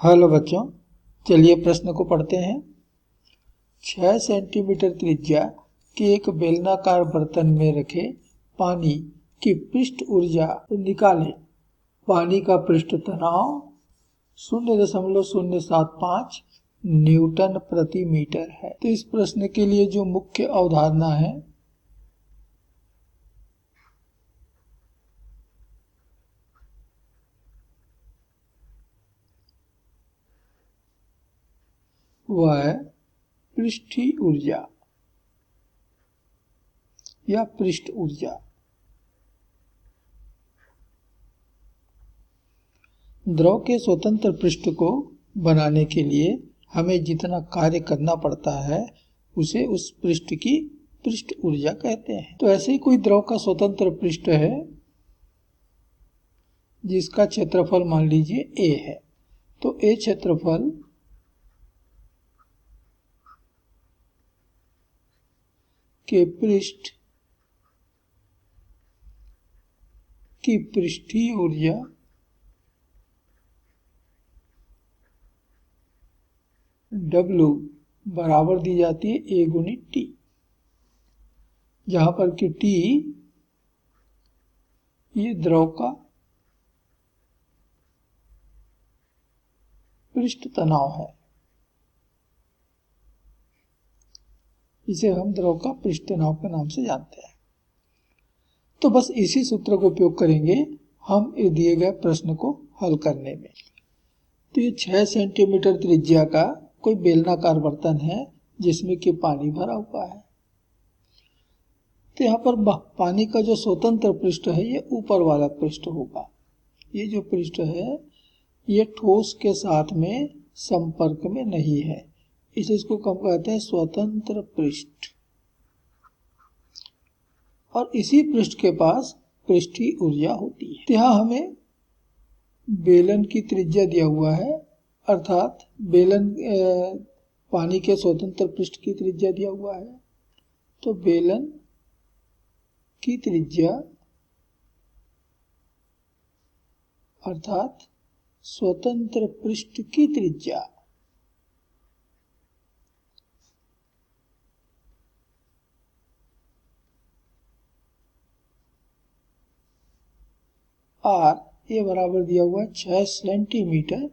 Hello बच्चों, चलिए प्रश्न को पढ़ते हैं। 6 सेंटीमीटर त्रिज्या के एक बेलनाकार बर्तन में रखे पानी की पृष्ठ ऊर्जा निकालें। पानी का पृष्ठ तनाव 0.075 न्यूटन प्रति मीटर है। तो इस प्रश्न के लिए जो मुख्य अवधारणा है वह है पृष्ठीय ऊर्जा या पृष्ठ ऊर्जा। द्रव के स्वतंत्र पृष्ठ को बनाने के लिए हमें जितना कार्य करना पड़ता है उसे उस पृष्ठ की पृष्ठ ऊर्जा कहते हैं। तो ऐसे ही कोई द्रव का स्वतंत्र पृष्ठ है जिसका क्षेत्रफल मान लीजिए a है। तो a क्षेत्रफल के पृष्ठ की पृष्ठीय ऊर्जा W बराबर दी जाती है A गुणित T, जहां पर कि T ये द्रव का पृष्ठ तनाव है। इसे हम द्रव का पृष्ठ तनाव के नाम से जानते हैं। तो बस इसी सूत्र को उपयोग करेंगे हम इस दिए गए प्रश्न को हल करने में। तो ये 6 सेंटीमीटर त्रिज्या का कोई बेलनाकार बर्तन है जिसमें कि पानी भरा हुआ है। तो यहाँ पर पानी का जो स्वतंत्र पृष्ठ है ये ऊपर वाला पृष्ठ होगा। ये जो पृष्ठ है ये ठोस के साथ में संपर्क में नहीं है, इसलिए इसको कब कहते हैं? स्वतंत्र पृष्ठ। और इसी पृष्ठ के पास पृष्ठीय ऊर्जा होती है। तो यहाँ हमें बेलन की त्रिज्या दिया हुआ है, अर्थात बेलन पानी के स्वतंत्र पृष्ठ की त्रिज्या दिया हुआ है। तो बेलन की त्रिज्या अर्थात स्वतंत्र पृष्ठ की त्रिज्या R ये बराबर दिया हुआ है 6 सेंटीमीटर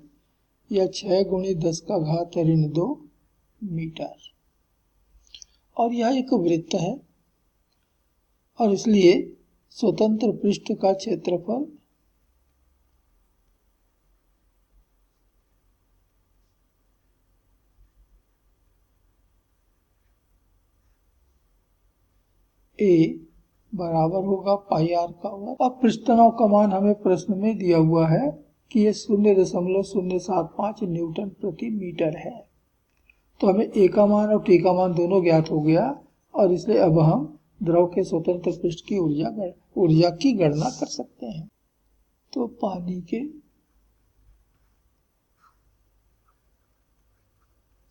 या 6 गुणित 10 का घात ऋण 2 मीटर। और यह एक वृत्त है और इसलिए स्वतंत्र पृष्ठ का क्षेत्रफल A बराबर होगा पाई r का वर्ग। अब पृष्ठ तनाव का मान हमें प्रश्न में दिया हुआ है कि ये 0.075 न्यूटन प्रति मीटर है। तो हमें A का मान और T का मान दोनों ज्ञात हो गया और इसलिए अब हम द्रव के स्वतंत्र पृष्ठ की ऊर्जा की गणना कर सकते हैं। तो पानी के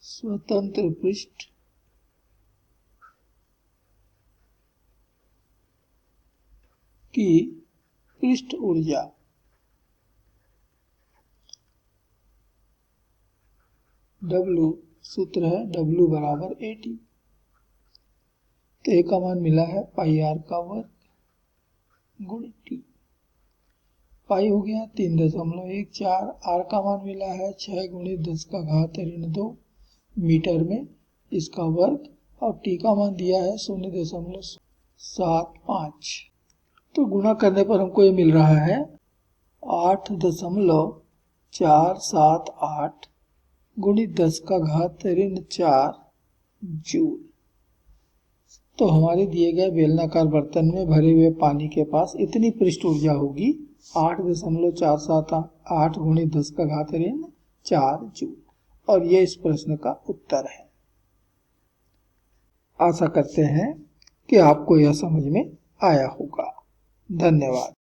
स्वतंत्र पृष्ठ की पृष्ठ ऊर्जा W सूत्र है W बराबर AT। तो A का मान मिला है पाई r का वर्ग गुणित T। पाई हो गया 3.14, R का मान मिला है 6 गुणित 10 का घात ऋण 2 मीटर में, इसका वर्ग, और T का मान दिया है 0.75। तो गुणा करने पर हमको ये मिल रहा है 8.478 गुणित 10 का घात ऋण 4 जूल। तो हमारे दिए गए बेलनाकार बर्तन में भरे हुए पानी के पास इतनी पृष्ठ ऊर्जा होगी 8.478 गुणित 10 का घात ऋण 4 जूल। और ये इस प्रश्न का उत्तर है। आशा करते हैं कि आपको यह समझ में आया होगा। धन्यवाद।